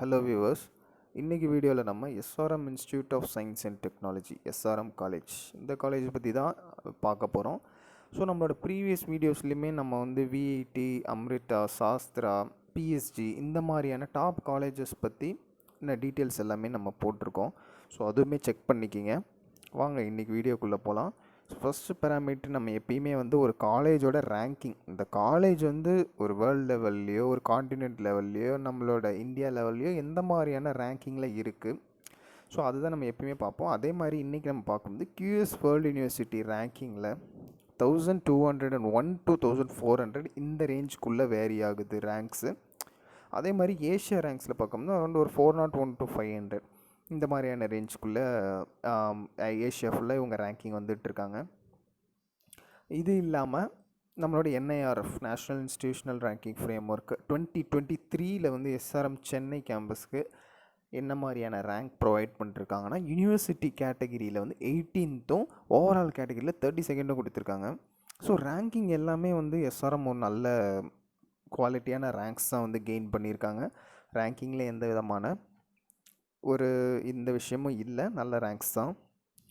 Hello viewers, இன்றைக்கி வீடியோவில் நம்ம SRM Institute of Science and Technology SRM college இந்த காலேஜ் பற்றி தான் பார்க்க போகிறோம். ஸோ நம்மளோட ப்ரீவியஸ் வீடியோஸ்லையுமே நம்ம வந்து விஐடி, அம்ரிட்டா, சாஸ்திரா, பிஎஸ்ஜி இந்த மாதிரியான டாப் காலேஜஸ் பற்றி டீட்டெயில்ஸ் எல்லாமே நம்ம போட்டிருக்கோம். ஸோ அதுவுமே செக் பண்ணிக்கிங்க. வாங்க இன்றைக்கி வீடியோக்குள்ளே போகலாம். ஃபஸ்ட்டு பேராமீட்டர் நம்ம எப்பயுமே வந்து ஒரு காலேஜோட ரேங்கிங், இந்த காலேஜ் வந்து ஒரு வேர்ல்டு லெவல்லையோ ஒரு காண்டினென்ட் லெவல்லையோ நம்மளோட இந்தியா லெவல்லையோ எந்த மாதிரியான ரேங்கிங்கில் இருக்குது, ஸோ அதுதான் நம்ம எப்பயுமே பார்ப்போம். அதே மாதிரி இன்றைக்கி நம்ம பார்க்கும்போது QS வேர்ல்டு யூனிவர்சிட்டி ரேங்கிங்கில் 1201 to 1400 இந்த ரேஞ்சுக்குள்ளே வேரி ஆகுது ரேங்க்ஸு. அதே மாதிரி ஏஷியா ரேங்க்ஸில் பார்க்கும்போது அரௌண்ட் ஒரு 401 to 500 இந்த மாதிரியான ரேஞ்சுக்குள்ளே ஏஷியா ஃபுல்லாக இவங்க ரேங்கிங் வந்துட்டுருக்காங்க. இது இல்லாமல் நம்மளோட NIRF national institutional ranking frame work 2023 வந்து எஸ்ஆர்எம் சென்னை கேம்பஸ்க்கு என்ன மாதிரியான ரேங்க் ப்ரொவைட் பண்ணிருக்காங்கன்னா, யூனிவர்சிட்டி கேட்டகிரியில் வந்து 18th, ஓவரால் கேட்டகிரியில் 32 கொடுத்துருக்காங்க. ஸோ ரேங்கிங் எல்லாமே வந்து எஸ்ஆர்எம் ஒரு நல்ல குவாலிட்டியான ரேங்க்ஸ் தான் வந்து கெயின் பண்ணியிருக்காங்க. ரேங்கிங்கில் எந்த விதமான ஒரு இந்த விஷயமும் இல்லை, நல்ல ரேங்க்ஸ் தான்.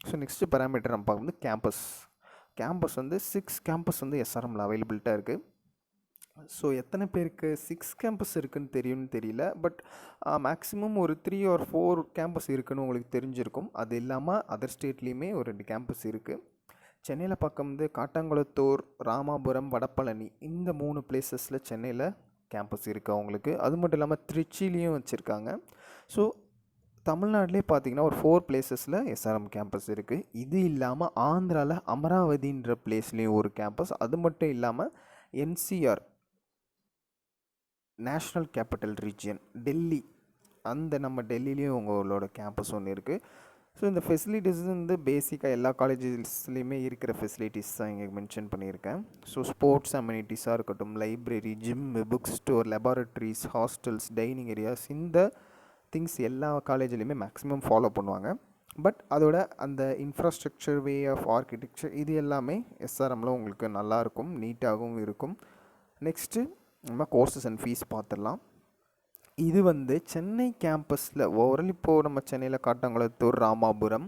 ஸோ நெக்ஸ்ட்டு பேராமீட்டர் நம்ம பார்க்கும்போது கேம்பஸ் வந்து 6 கேம்பஸ் வந்து எஸ்ஆர்எம்மில் அவைலபிலிட்டாக இருக்குது. ஸோ எத்தனை பேருக்கு 6 கேம்பஸ் இருக்குதுன்னு தெரியும்னு தெரியல, பட் மேக்ஸிமம் ஒரு 3 or 4 கேம்பஸ் இருக்குதுன்னு உங்களுக்கு தெரிஞ்சிருக்கும். அது இல்லாமல் அதர் ஸ்டேட்லேயுமே ஒரு 2 கேம்பஸ் இருக்குது. சென்னையில் பார்க்கும்போது காட்டாங்குளத்தூர், ராமாபுரம், வடபழனி இந்த 3 பிளேசஸில் சென்னையில் கேம்பஸ் இருக்குது அவங்களுக்கு. அது மட்டும் இல்லாமல் திருச்சிலையும் வச்சுருக்காங்க. ஸோ தமிழ்நாட்டிலே பார்த்திங்கன்னா ஒரு 4 பிளேசஸில் எஸ்ஆர்எம் கேம்பஸ் இருக்குது. இது இல்லாமல் ஆந்திராவில் அமராவதின்ற பிளேஸ்லேயும் ஒரு கேம்பஸ். அது மட்டும் இல்லாமல் NCR national capital region Delhi, அந்த நம்ம டெல்லிலேயும் உங்களோட கேம்பஸ் ஒன்று இருக்குது. ஸோ இந்த ஃபெசிலிட்டிஸ் வந்து பேசிக்காக எல்லா காலேஜஸ்லேயுமே இருக்கிற ஃபெசிலிட்டிஸ் தான் இங்கே மென்ஷன் பண்ணியிருக்கேன். ஸோ ஸ்போர்ட்ஸ் அம்யூனிட்டிஸாக இருக்கட்டும், library, gym, book store, laboratories, hostels, dining areas, இந்த திங்ஸ் எல்லா காலேஜ்லேயுமே மேக்ஸிமம் ஃபாலோ பண்ணுவாங்க. பட் அதோட அந்த இன்ஃப்ராஸ்ட்ரக்சர், வே ஆஃப் ஆர்கிடெக்சர் இது எல்லாமே எஸ்ஆர்எம்மில் உங்களுக்கு நல்லாயிருக்கும், நீட்டாகவும் இருக்கும். நெக்ஸ்ட்டு நம்ம கோர்சஸ் அண்ட் ஃபீஸ் பார்த்துடலாம். இது வந்து சென்னை கேம்பஸில் ஓவரால் இப்போது நம்ம சென்னையில் காட்டாங்குளத்தூர், ராமாபுரம்,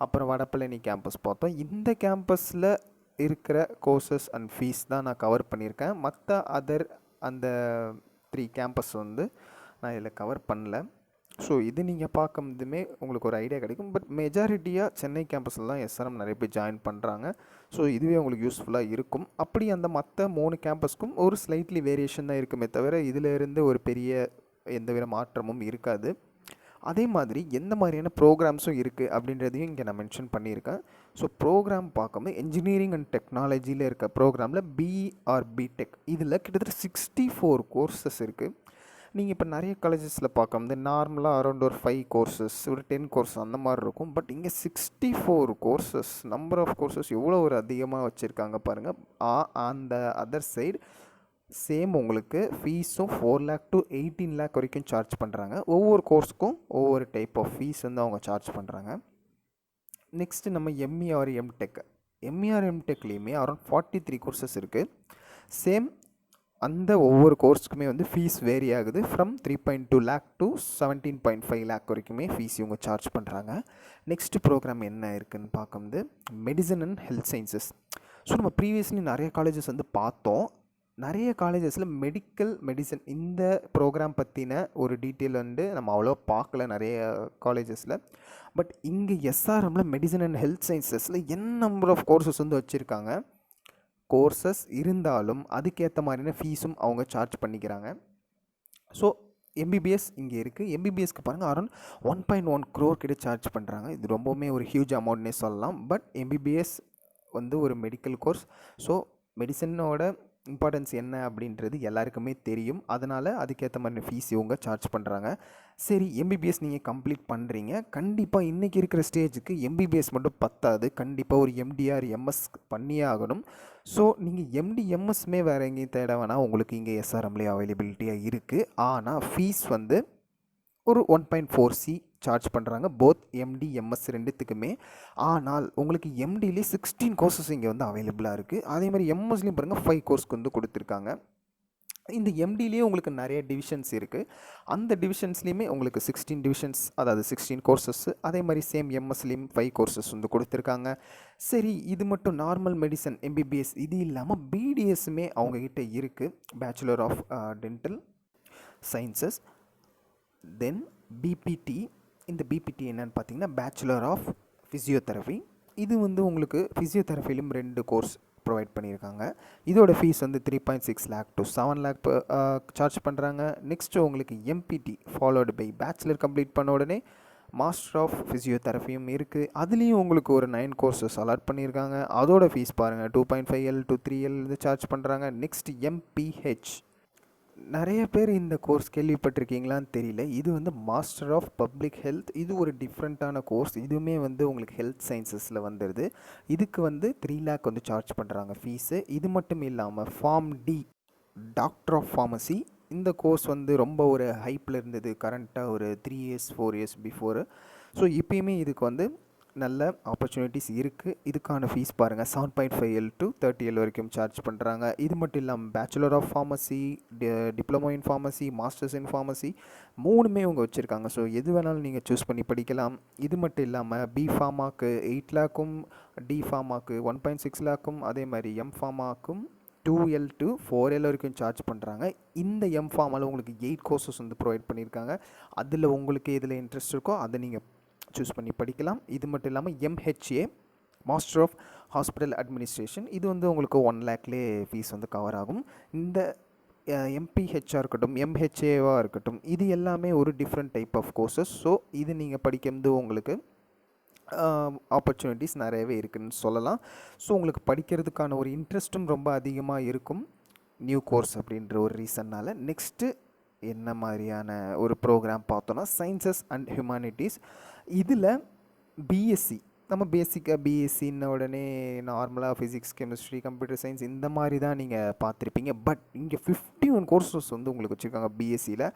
அப்புறம் வடபழனி கேம்பஸ் பார்த்தோம். இந்த கேம்பஸில் இருக்கிற கோர்சஸ் அண்ட் ஃபீஸ் தான் நான் கவர் பண்ணியிருக்கேன். மற்ற அதர் அந்த 3 கேம்பஸ் வந்து நான் இதில் கவர் பண்ணல. ஸோ இது நீங்கள் பார்க்கும்போதுமே உங்களுக்கு ஒரு ஐடியா கிடைக்கும். பட் மெஜாரிட்டியாக சென்னை கேம்பஸில் தான் எஸ்ஆர்எம் நிறைய பேர் ஜாயின் பண்ணுறாங்க. ஸோ இதுவே உங்களுக்கு யூஸ்ஃபுல்லாக இருக்கும். அப்படி அந்த மற்ற 3 கேம்பஸ்க்கும் ஒரு ஸ்லைட்லி வேரியேஷன் தான் இருக்குமே தவிர இதிலேருந்து ஒரு பெரிய எந்தவித மாற்றமும் இருக்காது. அதே மாதிரி எந்த மாதிரியான ப்ரோக்ராம்ஸும் இருக்குது அப்படின்றதையும் இங்கே நான் மென்ஷன் பண்ணியிருக்கேன். ஸோ ப்ரோக்ராம் பார்க்கும்போது இன்ஜினியரிங் அண்ட் டெக்னாலஜியில் இருக்க ப்ரோக்ராமில் BE/BTech இதில் கிட்டத்தட்ட 64 கோர்சஸ் இருக்குது. நீங்கள் இப்போ நிறைய காலேஜஸில் பார்க்கும்போது நார்மலாக அரௌண்ட் ஒரு 5 கோர்சஸ், ஒரு 10 கோர்ஸ் அந்த மாதிரி இருக்கும். பட் இங்கே 64 கோர்சஸ், நம்பர் ஆஃப் கோர்சஸ் எவ்வளோ ஒரு அதிகமாக வச்சுருக்காங்க பாருங்கள். அந்த அதர் சைடு சேம் உங்களுக்கு ஃபீஸும் 4 lakh to 18 lakh வரைக்கும் சார்ஜ் பண்ணுறாங்க. ஒவ்வொரு கோர்ஸுக்கும் ஒவ்வொரு டைப் ஆஃப் ஃபீஸ் வந்து அவங்க சார்ஜ் பண்ணுறாங்க. நெக்ஸ்ட்டு நம்ம MER/MTechலேயுமே அரௌண்ட் 43 கோர்சஸ் இருக்குது. சேம் அந்த ஒவ்வொரு கோர்ஸுக்குமே வந்து ஃபீஸ் வேரி ஆகுது. ஃப்ரம் 3.2 lakh to 17.5 lakh வரைக்குமே ஃபீஸ் இவங்க சார்ஜ் பண்ணுறாங்க. நெக்ஸ்ட்டு ப்ரோக்ராம் என்ன இருக்குதுன்னு பார்க்கும்போது medicine and health sciences. So நம்ம ப்ரீவியஸ்லி நிறைய காலேஜஸ் வந்து பார்த்தோம். நிறைய காலேஜஸில் மெடிசன் இந்த ப்ரோக்ராம் பற்றின ஒரு டீட்டெயில் வந்து நம்ம அவ்வளோ பார்க்கல நிறைய காலேஜஸில். பட் இங்கே எஸ்ஆர்எம்மில் மெடிசன் அண்ட் ஹெல்த் சயின்சஸில் நம்பர் ஆஃப் கோர்சஸ் வந்து வச்சுருக்காங்க. கோர்சஸ் இருந்தாலும் அதுக்கேற்ற மாதிரியான ஃபீஸும் அவங்க சார்ஜ் பண்ணிக்கிறாங்க. ஸோ MBBS இங்கே இருக்குது. MBBSக்கு பாருங்கள் அரௌண்ட் 1.1 crore கிட்ட சார்ஜ் பண்ணுறாங்க. இது ரொம்பவுமே ஒரு ஹியூஜ் அமௌண்ட்னே சொல்லலாம். பட் MBBS வந்து ஒரு மெடிக்கல் கோர்ஸ். ஸோ மெடிசனோட இம்பார்ட்டன்ஸ் என்ன அப்படின்றது எல்லாருக்குமே தெரியும். அதனால் அதுக்கேற்ற மாதிரி ஃபீஸ் இவங்க சார்ஜ் பண்ணுறாங்க. சரி, MBBS நீங்கள் கம்ப்ளீட் பண்ணுறீங்க, கண்டிப்பாக இன்றைக்கி இருக்கிற ஸ்டேஜுக்கு MBBS மட்டும் பத்தாது, கண்டிப்பாக ஒரு MD/MS பண்ணியே ஆகணும். ஸோ நீங்கள் MD/MSமே வேறு எங்கேயும் தேட வேணாம், உங்களுக்கு இங்கே எஸ்ஆர்எம்லேயே அவைலபிலிட்டியாக இருக்குது. ஆனால் ஃபீஸ் வந்து ஒரு 1.4 C சார்ஜ் பண்ணுறாங்க, போத் MD/MS ரெண்டுத்துக்குமே. ஆனால் உங்களுக்கு MDலே 16 கோர்சஸ் இங்கே வந்து அவைலபிளாக இருக்குது. அதே மாதிரி MSலையும் பாருங்கள் 5 கோர்ஸ்க்கு வந்து கொடுத்துருக்காங்க. இந்த எம்டிலேயே உங்களுக்கு நிறைய டிவிஷன்ஸ் இருக்குது. அந்த டிவிஷன்ஸ்லேயுமே உங்களுக்கு 16 டிவிஷன்ஸ், அதாவது 16 கோர்சஸ். அதே மாதிரி சேம் எம்எஸ்லேயும் 5 கோர்சஸ் வந்து கொடுத்துருக்காங்க. சரி, இது மட்டும் நார்மல் மெடிசன் எம்பிபிஎஸ் இது இல்லாமல் பிடிஎஸ்ஸுமே அவங்கக்கிட்ட இருக்குது, bachelor of dental sciences. Then BPT. இந்த பிபிடி என்னன்னு பார்த்தீங்கன்னா பேச்சுலர் ஆஃப் ஃபிசியோதெரபி. இது வந்து உங்களுக்கு ஃபிசியோதெரபிலும் 2 கோர்ஸ் ப்ரொவைட் பண்ணியிருக்காங்க. இதோட ஃபீஸ் வந்து 3.6 lakh to 7 lakh சார்ஜ் பண்ணுறாங்க. நெக்ஸ்ட்டு உங்களுக்கு எம்பிடி ஃபாலோடு பை பேச்சுலர் கம்ப்ளீட் பண்ண உடனே மாஸ்டர் ஆஃப் ஃபிசியோதெரபியும் இருக்குது. அதுலேயும் உங்களுக்கு ஒரு 9 கோர்சஸ் அலாட் பண்ணியிருக்காங்க. அதோட ஃபீஸ் பாருங்கள், 2.5L to 3L இது சார்ஜ் பண்ணுறாங்க. Next MPH. நிறைய பேர் இந்த கோர்ஸ் கேள்விப்பட்டிருக்கீங்களான்னு தெரியல. இது வந்து மாஸ்டர் ஆஃப் பப்ளிக் ஹெல்த். இது ஒரு டிஃப்ரெண்ட்டான கோர்ஸ். இதுவுமே வந்து உங்களுக்கு ஹெல்த் சயின்சஸில் வந்துடுது. இதுக்கு வந்து 3 lakh வந்து சார்ஜ் பண்ணுறாங்க ஃபீஸு. இது மட்டும் இல்லாமல் Pharm D doctor of pharmacy. இந்த கோர்ஸ் வந்து ரொம்ப ஒரு ஹைப்பில் இருந்தது கரண்ட்டாக ஒரு 3 years 4 years பிஃபோரு. ஸோ இப்போயுமே இதுக்கு வந்து நல்ல ஆப்பர்ச்சுனிட்டிஸ் இருக்குது. இதுக்கான ஃபீஸ் பாருங்கள், 7.5L to 30L வரைக்கும் சார்ஜ் பண்ணுறாங்க. இது மட்டும் இல்லாமல் bachelor of pharmacy, diploma in pharmacy, masters in pharmacy 3மே அவங்க வச்சுருக்காங்க. ஸோ எது வேணாலும் நீங்கள் சூஸ் பண்ணி படிக்கலாம். இது மட்டும் இல்லாமல் பி ஃபார்மாக்கு 8 lakhம், டி ஃபார்மாக்கு 1.6 lakhம், அதே மாதிரி எம் ஃபார்மாக்கும் 2L to 4L வரைக்கும் சார்ஜ் பண்ணுறாங்க. இந்த எம் ஃபார்மால் உங்களுக்கு 8 கோர்சஸ் வந்து ப்ரொவைட் பண்ணியிருக்காங்க. அதில் உங்களுக்கு எதில் இன்ட்ரெஸ்ட் இருக்கோ அதை நீங்கள் சூஸ் பண்ணி படிக்கலாம். இது மட்டும் இல்லாமல் MHA master of hospital administration. இது வந்து உங்களுக்கு 1 lakhலேயே ஃபீஸ் வந்து கவர் ஆகும். இந்த எம்பிஹெச்ஆர் இருக்கட்டும், எம்ஹெச்ஏவாக இருக்கட்டும், இது எல்லாமே ஒரு different type of courses. So இது நீங்கள் படிக்கிறது உங்களுக்கு ஆப்பர்ச்சுனிட்டிஸ் நிறையவே இருக்குதுன்னு சொல்லலாம். ஸோ உங்களுக்கு படிக்கிறதுக்கான ஒரு இன்ட்ரெஸ்ட்டும் ரொம்ப அதிகமாக இருக்கும் நியூ கோர்ஸ் அப்படின்ற ஒரு ரீசன்னால். நெக்ஸ்ட்டு என்ன மாதிரியான ஒரு ப்ரோக்ராம் பார்த்தோன்னா சயின்சஸ் அண்ட் ஹியூமானிட்டிஸ். இதில் பிஎஸ்சி, நம்ம பேசிக்காக பிஎஸ்சின்ன உடனே நார்மலாக ஃபிசிக்ஸ், கெமிஸ்ட்ரி, கம்ப்யூட்டர் சயின்ஸ் இந்த மாதிரி தான் நீங்கள் பார்த்துருப்பீங்க. பட் இங்கே 51 கோர்சஸ் வந்து உங்களுக்கு வச்சுருக்காங்க பிஎஸ்சியில்.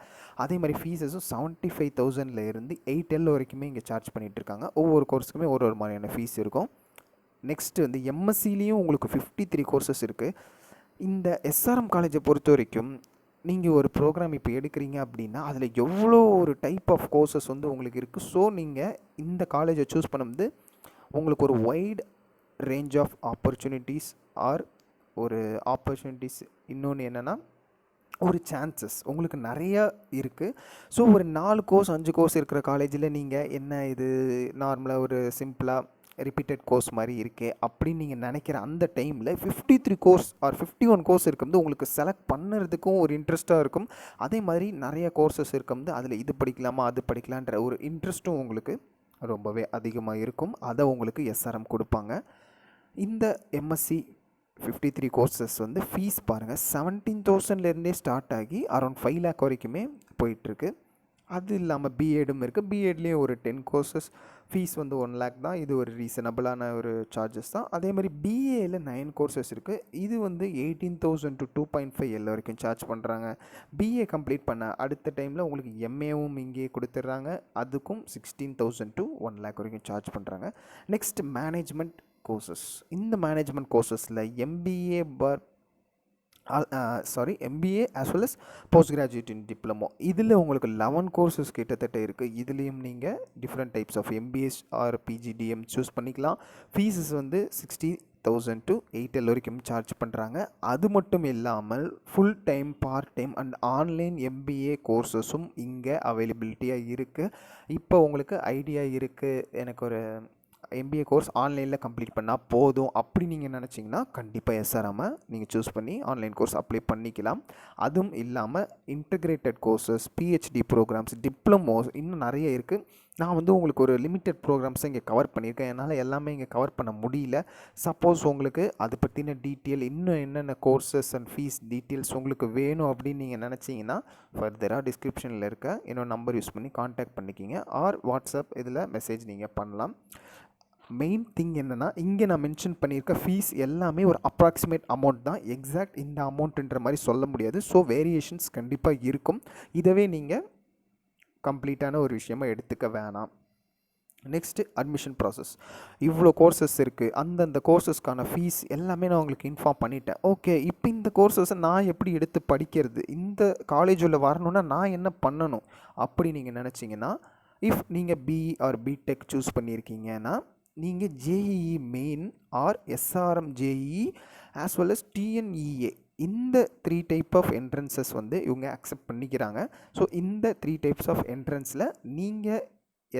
அதே மாதிரி ஃபீஸஸும் 75,000 இருந்து 8L வரைக்குமே இங்கே சார்ஜ் பண்ணிகிட்ருக்காங்க. ஒவ்வொரு கோர்ஸுக்குமே ஒரு ஒரு மாதிரியான ஃபீஸ் இருக்கும். நெக்ஸ்ட்டு வந்து எம்எஸ்சிலையும் உங்களுக்கு 53 கோர்சஸ் இருக்குது. இந்த எஸ்ஆர்எம் காலேஜை பொறுத்த வரைக்கும் நீங்கள் ஒரு ப்ரோக்ராம் இப்போ எடுக்கிறீங்க அப்படின்னா அதில் எவ்வளோ ஒரு டைப் ஆஃப் கோர்சஸ் வந்து உங்களுக்கு இருக்குது. ஸோ நீங்கள் இந்த காலேஜை சூஸ் பண்ணும்போது உங்களுக்கு ஒரு வைட் ரேஞ்ச் ஆஃப் ஆப்பர்ச்சுனிட்டிஸ் ஒரு ஆப்பர்ச்சுனிட்டிஸ். இன்னொன்று என்னென்னா ஒரு சான்சஸ் உங்களுக்கு நிறையா இருக்குது. ஸோ ஒரு 4 கோர்ஸ் 5 கோர்ஸ் இருக்கிற காலேஜில் நீங்கள் என்ன இது நார்மலாக ஒரு சிம்பிளாக ரிப்பீட்டட் கோர்ஸ் மாதிரி இருக்கே அப்படின்னு நீங்கள் நினைக்கிற அந்த டைமில் 53 கோர்ஸ் 51 கோர்ஸ் இருக்கும்போது உங்களுக்கு செலக்ட் பண்ணுறதுக்கும் ஒரு இன்ட்ரெஸ்ட்டாக இருக்கும். அதே மாதிரி நிறைய கோர்சஸ் இருக்கும்போது அதில் இது படிக்கலாமா அது படிக்கலான்ற ஒரு இன்ட்ரெஸ்ட்டும் உங்களுக்கு ரொம்பவே அதிகமாக இருக்கும். அதை உங்களுக்கு எஸ்ஆர்எம் கொடுப்பாங்க. இந்த எம்எஸ்சி 53 கோர்சஸ் வந்து ஃபீஸ் பாருங்கள், 17,000லேருந்தே ஸ்டார்ட் ஆகி அரௌண்ட் 5 lakh வரைக்குமே போயிட்டுருக்கு. அது இல்லாமல் பிஎடும் இருக்குது. பிஎட்லேயும் ஒரு 10 கோர்சஸ் ஃபீஸ் வந்து 1 lakh தான். இது ஒரு ரீசனபிளான ஒரு சார்ஜஸ் தான். அதே மாதிரி பிஏயில் 9 கோர்சஸ் இருக்குது. இது வந்து 18,000 to 2.5L வரைக்கும் சார்ஜ் பண்ணுறாங்க. பிஏ கம்ப்ளீட் பண்ண அடுத்த டைமில் உங்களுக்கு எம்ஏவும் இங்கே கொடுத்துட்றாங்க. அதுக்கும் 16,000 to 1 lakh வரைக்கும் சார்ஜ் பண்ணுறாங்க. Next management courses. இந்த மேனேஜ்மெண்ட் கோர்சஸில் MBA as well as post graduate in diploma. இதில் உங்களுக்கு 11 கோர்சஸ் கிட்டத்தட்ட இருக்குது. இதுலேயும் நீங்கள் different types of MBS or PGDM choose பண்ணிக்கலாம். ஃபீஸஸ் வந்து 60,000 to 8L வரைக்கும் சார்ஜ் பண்ணுறாங்க. அது மட்டும் இல்லாமல் full time, part time and online MBA கோர்சஸும் இங்கே அவைலபிலிட்டியாக இருக்குது. இப்போ உங்களுக்கு ஐடியா இருக்குது, எனக்கு ஒரு எம்பிஏ கோர்ஸ் ஆன்லைனில் கம்ப்ளீட் பண்ணால் போதும் அப்படி நீங்கள் நினச்சிங்கன்னா கண்டிப்பாக எஸ்ஆர்எம்மை நீங்கள் சூஸ் பண்ணி ஆன்லைன் கோர்ஸ் அப்ளை பண்ணிக்கலாம். அதுவும் இல்லாமல் integrated courses, PhD programmes, diplomas இன்னும் நிறைய இருக்குது. நான் வந்து உங்களுக்கு ஒரு லிமிட்டட் ப்ரோக்ராம்ஸை இங்கே கவர் பண்ணியிருக்கேன். என்னால் எல்லாமே இங்கே கவர் பண்ண முடியல. சப்போஸ் உங்களுக்கு அது பற்றின டீட்டெயில், இன்னும் என்னென்ன கோர்சஸ் அண்ட் ஃபீஸ் டீட்டெயில்ஸ் உங்களுக்கு வேணும் அப்படின்னு நீங்கள் நினச்சிங்கன்னா ஃபர்தராக டிஸ்கிரிப்ஷனில் இருக்க என்னோட நம்பர் யூஸ் பண்ணி காண்டாக்ட் பண்ணிக்கிங்க. ஆர் வாட்ஸ்அப் இதில் மெசேஜ் நீங்கள் பண்ணலாம். மெயின் திங் என்னென்னா, இங்கே நான் மென்ஷன் பண்ணியிருக்க ஃபீஸ் எல்லாமே ஒரு அப்ராக்சிமேட் அமௌண்ட் தான். எக்ஸாக்ட் இந்த அமௌண்ட்டுன்ற மாதிரி சொல்ல முடியாது. ஸோ வேரியேஷன்ஸ் கண்டிப்பாக இருக்கும். இதவே நீங்கள் கம்ப்ளீட்டான ஒரு விஷயமாக எடுத்துக்க வேணாம். Next admission process. இவ்வளோ கோர்சஸ் இருக்குது, அந்தந்த கோர்சஸ்க்கான ஃபீஸ் எல்லாமே நான் உங்களுக்கு இன்ஃபார்ம் பண்ணிட்டேன். ஓகே, இப்போ இந்த கோர்சஸை நான் எப்படி எடுத்து படிக்கிறது, இந்த காலேஜ் உள்ள வரணுன்னா நான் என்ன பண்ணணும் அப்படி நீங்கள் நினச்சிங்கன்னா, இஃப் நீங்கள் பிஇ ஆர் பிடெக் சூஸ் பண்ணியிருக்கீங்கன்னா நீங்கள் JEE Main or SRM JEE as well as TNEA இந்த 3 டைப் ஆஃப் என்ட்ரன்சஸ் வந்து இவங்க அக்செப்ட் பண்ணிக்கிறாங்க. ஸோ இந்த 3 டைப்ஸ் ஆஃப் என்ட்ரன்ஸில் நீங்கள்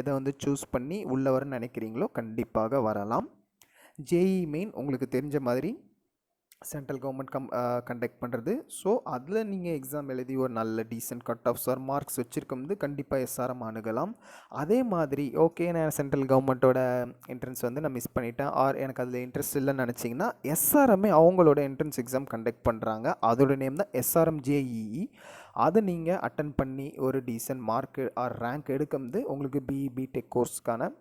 எதை வந்து சூஸ் பண்ணி உள்ளே வர நினைக்கிறீங்களோ கண்டிப்பாக வரலாம். ஜேஇ மெயின் உங்களுக்கு தெரிஞ்ச மாதிரி சென்ட்ரல் கவர்மெண்ட் கண்டக்ட் பண்ணுறது. ஸோ அதில் நீங்கள் எக்ஸாம் எழுதி ஒரு நல்ல decent cut offs or marks வச்சுருக்கும்போது கண்டிப்பாக எஸ்ஆர்எம் அணுகலாம். அதே மாதிரி ஓகே நான் சென்ட்ரல் கவர்மெண்ட்டோட என்ட்ரன்ஸ் வந்து நான் மிஸ் பண்ணிட்டேன் ஆர் எனக்கு அதில் இன்ட்ரெஸ்ட் இல்லைன்னு நினச்சிங்கன்னா எஸ்ஆர்எம்ஏ அவங்களோட என்ட்ரன்ஸ் எக்ஸாம் கண்டக்ட் பண்ணுறாங்க. அதோட நேம் தான் எஸ்ஆர்எம் ஜேஇஇ. அதை நீங்கள் அட்டன் பண்ணி ஒரு டீசென்ட் மார்க் ஆர் ரேங்க் எடுக்கும்போது உங்களுக்கு பிஇ பிடெக் கோர்ஸ்க்கான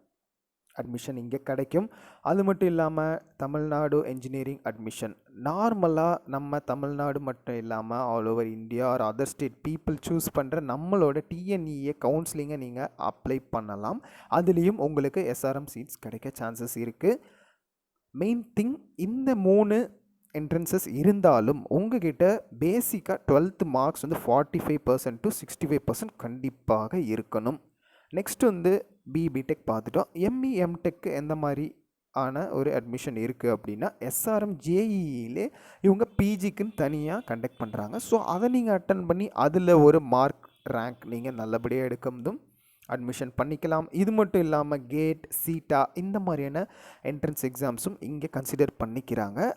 அட்மிஷன் இங்கே கிடைக்கும். அது மட்டும் இல்லாமல் தமிழ்நாடு என்ஜினியரிங் அட்மிஷன் நார்மலாக நம்ம தமிழ்நாடு மட்டும் இல்லாமல் all over India or other state people choose பண்ணுற நம்மளோட டிஎன்இஏ கவுன்சிலிங்கை நீங்கள் அப்ளை பண்ணலாம். அதுலேயும் உங்களுக்கு எஸ்ஆர்எம் சீட்ஸ் கிடைக்க சான்சஸ் இருக்குது. மெயின் திங் இந்த 3 என்ட்ரன்சஸ் இருந்தாலும் உங்ககிட்ட பேசிக்காக 12th மார்க்ஸ் வந்து 45% to 65% கண்டிப்பாக இருக்கணும். நெக்ஸ்ட் வந்து பிடெக் பார்த்துட்டோம். எம்இ எம்டெக் எந்த மாதிரி ஆன ஒரு அட்மிஷன் இருக்குது அப்படின்னா எஸ்ஆர்எம் ஜேஇஇலே இவங்க பிஜிக்குன்னு தனியாக கண்டக்ட் பண்ணுறாங்க. ஸோ அதை நீங்கள் அட்டன் பண்ணி அதில் ஒரு மார்க் ரேங்க் நீங்கள் நல்லபடியாக எடுக்கும்போதும் அட்மிஷன் பண்ணிக்கலாம். இது மட்டும் இல்லாமல் கேட் சீட்டா இந்த மாதிரியான என்ட்ரன்ஸ் எக்ஸாம்ஸும் இங்கே கன்சிடர் பண்ணிக்கிறாங்க.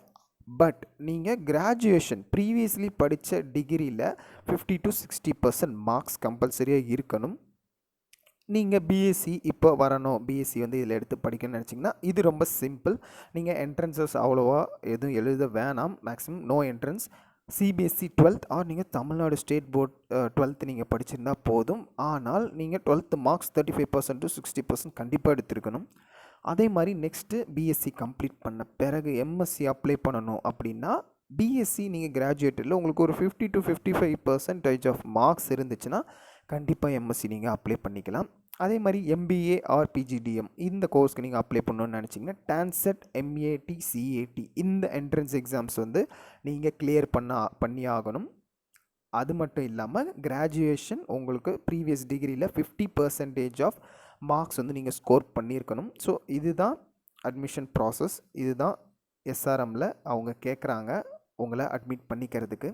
பட் நீங்கள் கிராஜுவேஷன் ப்ரீவியஸ்லி படித்த டிகிரியில் 50 to 60% மார்க்ஸ் கம்பல்சரியாக இருக்கணும். நீங்கள் பிஎஸ்சி இப்போ வரணும், பிஎஸ்சி வந்து இதில் எடுத்து படிக்கணும்னு நினச்சிங்கன்னா இது ரொம்ப சிம்பிள். நீங்கள் என்ட்ரன்சஸ் அவ்வளோவா எதுவும் எழுத வேணாம். Maximum no entrance. CBSE 12th or நீங்கள் தமிழ்நாடு ஸ்டேட் போர்ட் 12th நீங்கள் படிச்சிருந்தால் போதும். ஆனால் நீங்கள் 12th மார்க்ஸ் 35% to 60% கண்டிப்பாக எடுத்திருக்கணும். அதே மாதிரி நெக்ஸ்ட்டு பிஎஸ்சி கம்ப்ளீட் பண்ண பிறகு எம்எஸ்சி அப்ளை பண்ணணும் அப்படின்னா பிஎஸ்சி நீங்கள் கிராஜுவேட்டில் உங்களுக்கு ஒரு 50 to 55% ஆஃப் மார்க்ஸ் இருந்துச்சுன்னா கண்டிப்பாக எம்எஸ்சி நீங்கள் அப்ளை பண்ணிக்கலாம். அதே மாதிரி எம்பிஏ ஆர் பிஜிடிஎம் இந்த கோர்ஸ்க்கு நீங்கள் அப்ளை பண்ணணும்னு நினச்சிங்கன்னா டான்செட் எம்ஏடி சிஏடி இந்த என்ட்ரன்ஸ் எக்ஸாம்ஸ் வந்து நீங்கள் கிளியர் பண்ணி ஆகணும். அது மட்டும் இல்லாமல் கிராஜுவேஷன் உங்களுக்கு ப்ரீவியஸ் டிகிரியில் 50% ஆஃப் மார்க்ஸ் வந்து நீங்கள் ஸ்கோர் பண்ணியிருக்கணும். ஸோ இதுதான் அட்மிஷன் ப்ராசஸ். இதுதான் எஸ்ஆர்எம்மில் அவங்க கேட்குறாங்க உங்களை அட்மிட் பண்ணிக்கிறதுக்கு.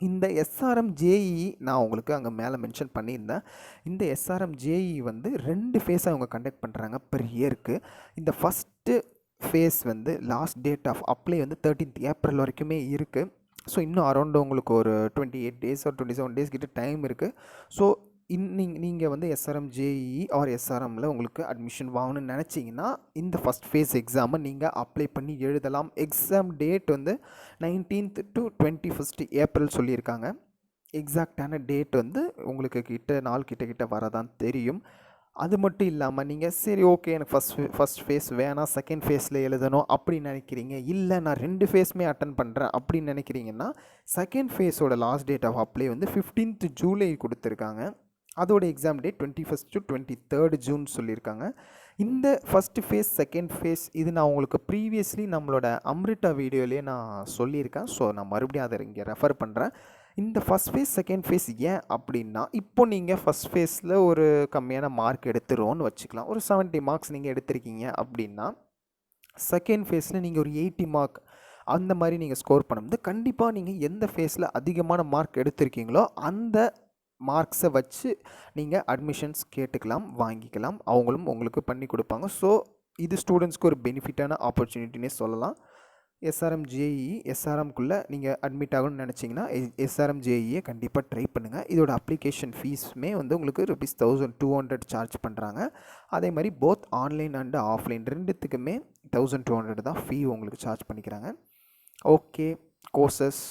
இந்த எஸ்ஆர்எம் ஜேஇஇ நான் உங்களுக்கு அங்கே மேலே மென்ஷன் பண்ணியிருந்தேன். இந்த எஸ்ஆர்எம் ஜேஇஇ வந்து 2 ஃபேஸாக அவங்க கண்டக்ட் பண்ணுறாங்க பெர் இயருக்கு. இந்த ஃபஸ்ட்டு ஃபேஸ் வந்து லாஸ்ட் டேட் ஆஃப் அப்ளை வந்து 13th ஏப்ரல் வரைக்குமே இருக்குது. ஸோ இன்னும் அரௌண்ட் உங்களுக்கு ஒரு 28 days or 27 days கிட்ட டைம் இருக்குது. ஸோ நீங்கள் வந்து எஸ்ஆர்எம் ஜேஇஇ ஆர் எஸ்ஆர்எம்மில் உங்களுக்கு அட்மிஷன் வாங்கணும்னு நினச்சிங்கன்னா இந்த ஃபஸ்ட் ஃபேஸ் எக்ஸாமை நீங்கள் அப்ளை பண்ணி எழுதலாம். எக்ஸாம் டேட் வந்து 19th to 21st ஏப்ரல் சொல்லியிருக்காங்க. எக்ஸாக்டான டேட் வந்து உங்களுக்கு நாள் கிட்ட வரதான் தெரியும். அது மட்டும் இல்லாமல் நீங்கள் சரி ஓகே எனக்கு ஃபஸ்ட் ஃபேஸ் வேணாம், செகண்ட் ஃபேஸில் எழுதணும் அப்படின்னு நினைக்கிறீங்க, இல்லை நான் 2 ஃபேஸுமே அட்டன் பண்ணுறேன் அப்படின்னு நினைக்கிறீங்கன்னா செகண்ட் ஃபேஸோட லாஸ்ட் டேட் ஆஃப் அப்ளை வந்து 15th ஜூலை கொடுத்துருக்காங்க. அதோட exam date 21st to 23rd June சொல்லியிருக்காங்க. இந்த ஃபஸ்ட்டு ஃபேஸ் செகண்ட் ஃபேஸ் இது நான் உங்களுக்கு ப்ரீவியஸ்லி நம்மளோட அம்ரிட்டா வீடியோலேயே நான் சொல்லியிருக்கேன். ஸோ நான் மறுபடியும் அதை இங்கே ரெஃபர் பண்ணுறேன். இந்த ஃபஸ்ட் ஃபேஸ் செகண்ட் ஃபேஸ் ஏன் அப்படின்னா இப்போ நீங்கள் ஃபஸ்ட் ஃபேஸில் ஒரு கம்மியான மார்க் எடுத்துருவோன்னு வச்சுக்கலாம். ஒரு 70 மார்க்ஸ் நீங்கள் எடுத்திருக்கீங்க அப்படின்னா செகண்ட் ஃபேஸில் நீங்கள் ஒரு 80 மார்க் அந்த மாதிரி நீங்கள் ஸ்கோர் பண்ணும்போது கண்டிப்பாக நீங்கள் எந்த ஃபேஸில் அதிகமான மார்க் எடுத்திருக்கீங்களோ அந்த மார்க்ஸை வச்சு நீங்கள் அட்மிஷன்ஸ் கேட்டுக்கலாம், வாங்கிக்கலாம். அவங்களும் உங்களுக்கு பண்ணி கொடுப்பாங்க. ஸோ இது ஸ்டூடெண்ட்ஸ்க்கு ஒரு பெனிஃபிட்டான ஆப்பர்ச்சுனிட்டினே சொல்லலாம். எஸ்ஆர்எம் ஜேஇஇ எஸ்ஆர்எம்குள்ளே நீங்கள் அட்மிட் ஆகணும்னு நினச்சிங்கன்னா எஸ்ஆர்எம் ஜேஇயை கண்டிப்பாக ட்ரை பண்ணுங்கள். இதோட அப்ளிகேஷன் ஃபீஸுமே வந்து உங்களுக்கு ₹1200 சார்ஜ் பண்ணுறாங்க. அதே மாதிரி போத் ஆன்லைன் அண்ட் ஆஃப்லைன் ரெண்டுத்துக்குமே 1200 தான் ஃபீ உங்களுக்கு சார்ஜ் பண்ணிக்கிறாங்க. ஓகே, கோர்சஸ்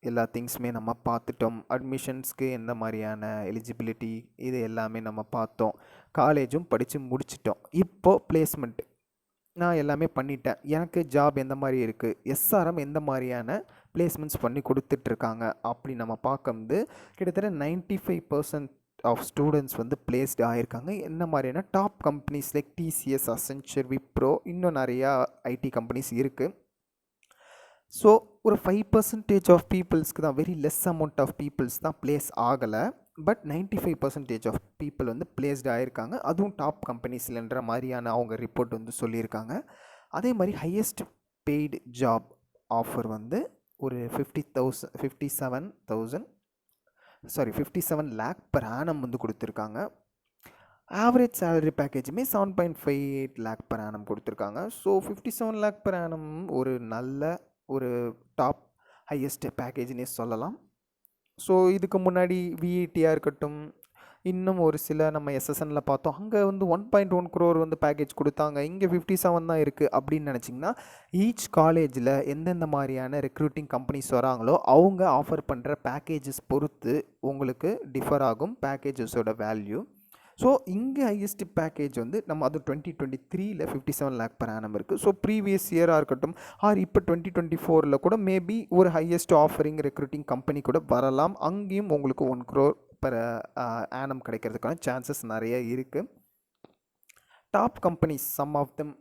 எல்லா திங்ஸுமே நம்ம பார்த்துட்டோம். அட்மிஷன்ஸ்க்கு எந்த மாதிரியான எலிஜிபிலிட்டி இது எல்லாமே நம்ம பார்த்தோம். காலேஜும் படித்து முடிச்சிட்டோம். இப்போது பிளேஸ்மெண்ட் நான் எல்லாமே பண்ணிட்டேன். எனக்கு ஜாப் எந்த மாதிரி இருக்குது, எஸ்ஆர்எம் எந்த மாதிரியான பிளேஸ்மெண்ட்ஸ் பண்ணி கொடுத்துட்ருக்காங்க அப்படி நம்ம பார்க்கும்போது கிட்டத்தட்ட 95% ஆஃப் ஸ்டூடெண்ட்ஸ் வந்து பிளேஸ்டு ஆகியிருக்காங்க. என்ன மாதிரியான top companies like TCS, Accenture, Wipro, இன்னும் நிறையா ஐடி கம்பெனிஸ் இருக்குது. ஸோ ஒரு 5% ஆஃப் பீப்புள்ஸ்க்கு தான், very less amount of peoples தான் பிளேஸ் ஆகலை. பட் 95% ஆஃப் பீப்புள் வந்து பிளேஸ்டு ஆகியிருக்காங்க. அதுவும் டாப் கம்பெனிஸ்லன்ற மாதிரியான அவங்க ரிப்போர்ட் வந்து சொல்லியிருக்காங்க. அதே மாதிரி ஹையஸ்ட் பெய்டு ஜாப் ஆஃபர் வந்து ஒரு 57 லேக் பெர் ஆனம் வந்து கொடுத்துருக்காங்க. ஆவரேஜ் சேலரி பேக்கேஜுமே 7.58 லேக் பெர் ஆனம் கொடுத்துருக்காங்க. ஸோ 57 லேக் பெர் ஆனம் ஒரு நல்ல ஒரு டாப் ஹையஸ்ட் பேக்கேஜ்னே சொல்லலாம். ஸோ இதுக்கு முன்னாடி விஐடியாக இருக்கட்டும், இன்னும் ஒரு சில நம்ம எஸ்எஸ்எனில் பார்த்தோம், அங்கே வந்து 1.1 crore வந்து பேக்கேஜ் கொடுத்தாங்க. இங்கே 57 தான் இருக்குது அப்படின்னு நினச்சிங்கன்னா, ஈச் காலேஜில் எந்தெந்த மாதிரியான ரெக்ரூட்டிங் கம்பெனிஸ் வராங்களோ அவங்க ஆஃபர் பண்ணுற பேக்கேஜஸ் பொறுத்து உங்களுக்கு டிஃபர் ஆகும் பேக்கேஜஸோட வேல்யூ. ஸோ இங்கே ஹையஸ்ட் பேக்கேஜ் வந்து நம்ம அது 2023 57 லேக் பெர் ஆனம் இருக்குது. ஸோ ப்ரீவியஸ் இயராக இருக்கட்டும் ஆர் இப்போ 2024 கூட மேபி ஒரு ஹையஸ்ட் ஆஃபரிங் ரெக்ரூட்டிங் கம்பெனி கூட வரலாம். அங்கேயும் உங்களுக்கு 1 crore பெர் ஆனம் கிடைக்கிறதுக்கான சான்சஸ் நிறைய இருக்குது. Top companies some of them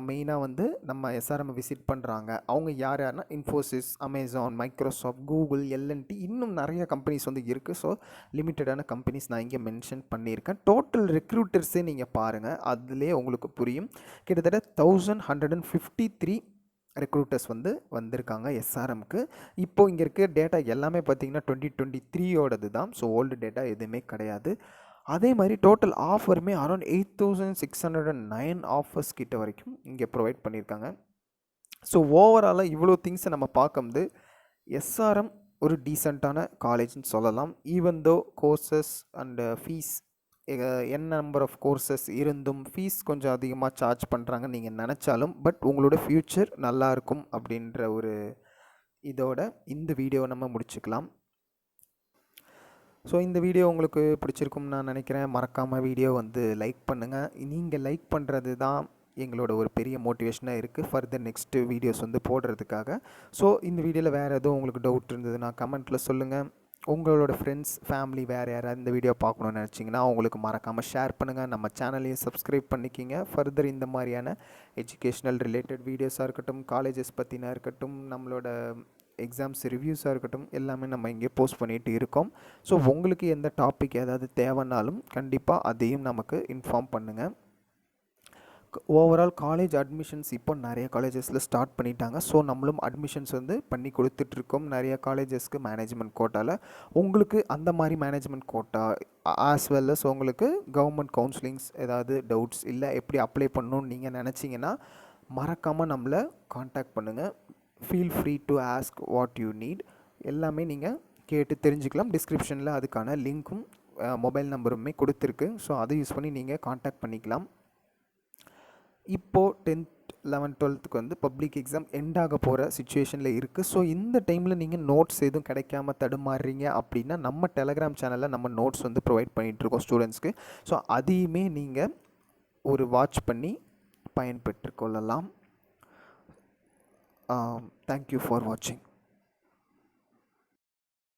மெயினாக வந்து நம்ம எஸ்ஆர்எம் விசிட் பண்ணுறாங்க. அவங்க யாருன்னா Infosys, Amazon, Microsoft, Google, L and T, இன்னும் நிறைய கம்பெனிஸ் வந்து இருக்குது. ஸோ லிமிட்டடான கம்பெனிஸ் நான் இங்கே மென்ஷன் பண்ணியிருக்கேன். டோட்டல் ரெக்ரூட்டர்ஸே நீங்கள் பாருங்கள், அதிலே உங்களுக்கு புரியும். கிட்டத்தட்ட 1153 ரெக்ரூட்டர்ஸ் வந்து வந்திருக்காங்க எஸ்ஆர்எம்க்கு. இப்போது இங்கே இருக்க டேட்டா எல்லாமே பார்த்திங்கன்னா 2023 தான். ஸோ ஓல்டு டேட்டா எதுவுமே கிடையாது. அதே மாதிரி டோட்டல் ஆஃபருமே அரௌண்ட் 8609 ஆஃபர்ஸ் கிட்ட வரைக்கும் இங்கே ப்ரொவைட் பண்ணியிருக்காங்க. ஸோ ஓவராலாக இவ்வளோ திங்ஸை நம்ம பார்க்கும்போது எஸ்ஆர்எம் ஒரு டீசெண்டான காலேஜ்னு சொல்லலாம். Even though courses and fees என்ன நம்பர் ஆஃப் கோர்சஸ் இருந்தும் ஃபீஸ் கொஞ்சம் அதிகமாக சார்ஜ் பண்ணுறாங்கன்னு நீங்கள் நினச்சாலும், பட் உங்களோட ஃப்யூச்சர் நல்லாயிருக்கும் அப்படின்ற ஒரு இதோட இந்த வீடியோவை நம்ம முடிச்சுக்கலாம். ஸோ இந்த வீடியோ உங்களுக்கு பிடிச்சிருக்கும்னு நான் நினைக்கிறேன். மறக்காமல் வீடியோ வந்து லைக் பண்ணுங்கள். நீங்கள் லைக் பண்ணுறது தான் எங்களோட ஒரு பெரிய மோட்டிவேஷனாக இருக்குது ஃபர்தர் நெக்ஸ்ட்டு வீடியோஸ் வந்து போடுறதுக்காக. ஸோ இந்த வீடியோவில் வேறு எதுவும் உங்களுக்கு டவுட் இருந்ததுன்னா கமெண்ட்டில் சொல்லுங்கள். உங்களோட ஃப்ரெண்ட்ஸ், ஃபேமிலி வேறு யாராவது இந்த வீடியோ பார்க்கணுன்னு நினச்சிங்கன்னா அவங்களுக்கு மறக்காமல் ஷேர் பண்ணுங்கள். நம்ம சேனலையும் சப்ஸ்கிரைப் பண்ணிக்கிங்க. ஃபர்தர் இந்த மாதிரியான எஜுகேஷ்னல் ரிலேட்டட் வீடியோஸாக இருக்கட்டும், காலேஜஸ் பற்றினா இருக்கட்டும், நம்மளோட எக்ஸாம்ஸ் ரிவ்யூஸாக இருக்கட்டும், எல்லாமே நம்ம இங்கே போஸ்ட் பண்ணிகிட்டு இருக்கோம். ஸோ உங்களுக்கு எந்த டாபிக் ஏதாவது தேவைன்னாலும் கண்டிப்பாக அதையும் நமக்கு இன்ஃபார்ம் பண்ணுங்கள். ஓவரால் காலேஜ் அட்மிஷன்ஸ் இப்போ நிறைய காலேஜஸில் ஸ்டார்ட் பண்ணிட்டாங்க. ஸோ நம்மளும் அட்மிஷன்ஸ் வந்து பண்ணி கொடுத்துட்ருக்கோம் நிறைய காலேஜஸ்க்கு மேனேஜ்மெண்ட் கோட்டாவில். உங்களுக்கு அந்த மாதிரி management quota as well as உங்களுக்கு கவர்மெண்ட் கவுன்சிலிங்ஸ் ஏதாவது டவுட்ஸ் இல்லை எப்படி அப்ளை பண்ணணும்னு நீங்கள் நினச்சிங்கன்னா மறக்காமல் நம்மளை காண்டாக்ட் பண்ணுங்கள். Feel free to ask what you need. எல்லாமே நீங்கள் கேட்டு தெரிஞ்சுக்கலாம். டிஸ்கிரிப்ஷனில் அதுக்கான லிங்க்கும் மொபைல் நம்பருமே கொடுத்துருக்கு. ஸோ அதை யூஸ் பண்ணி நீங்கள் காண்டாக்ட் பண்ணிக்கலாம். இப்போது 10th 11th 12th வந்து பப்ளிக் எக்ஸாம் எண்ட் ஆக போகிற சுச்சுவேஷனில் இருக்குது. ஸோ இந்த டைமில் நீங்கள் நோட்ஸ் எதுவும் கிடைக்காம தடுமாறுறீங்க அப்படின்னா நம்ம டெலகிராம் சேனலில் நம்ம நோட்ஸ் வந்து ப்ரொவைட் பண்ணிகிட்ருக்கோம் ஸ்டூடெண்ட்ஸ்க்கு. ஸோ அதையுமே நீங்கள் ஒரு வாட்ச் பண்ணி பயன்பெற்று கொள்ளலாம். Thank you for watching.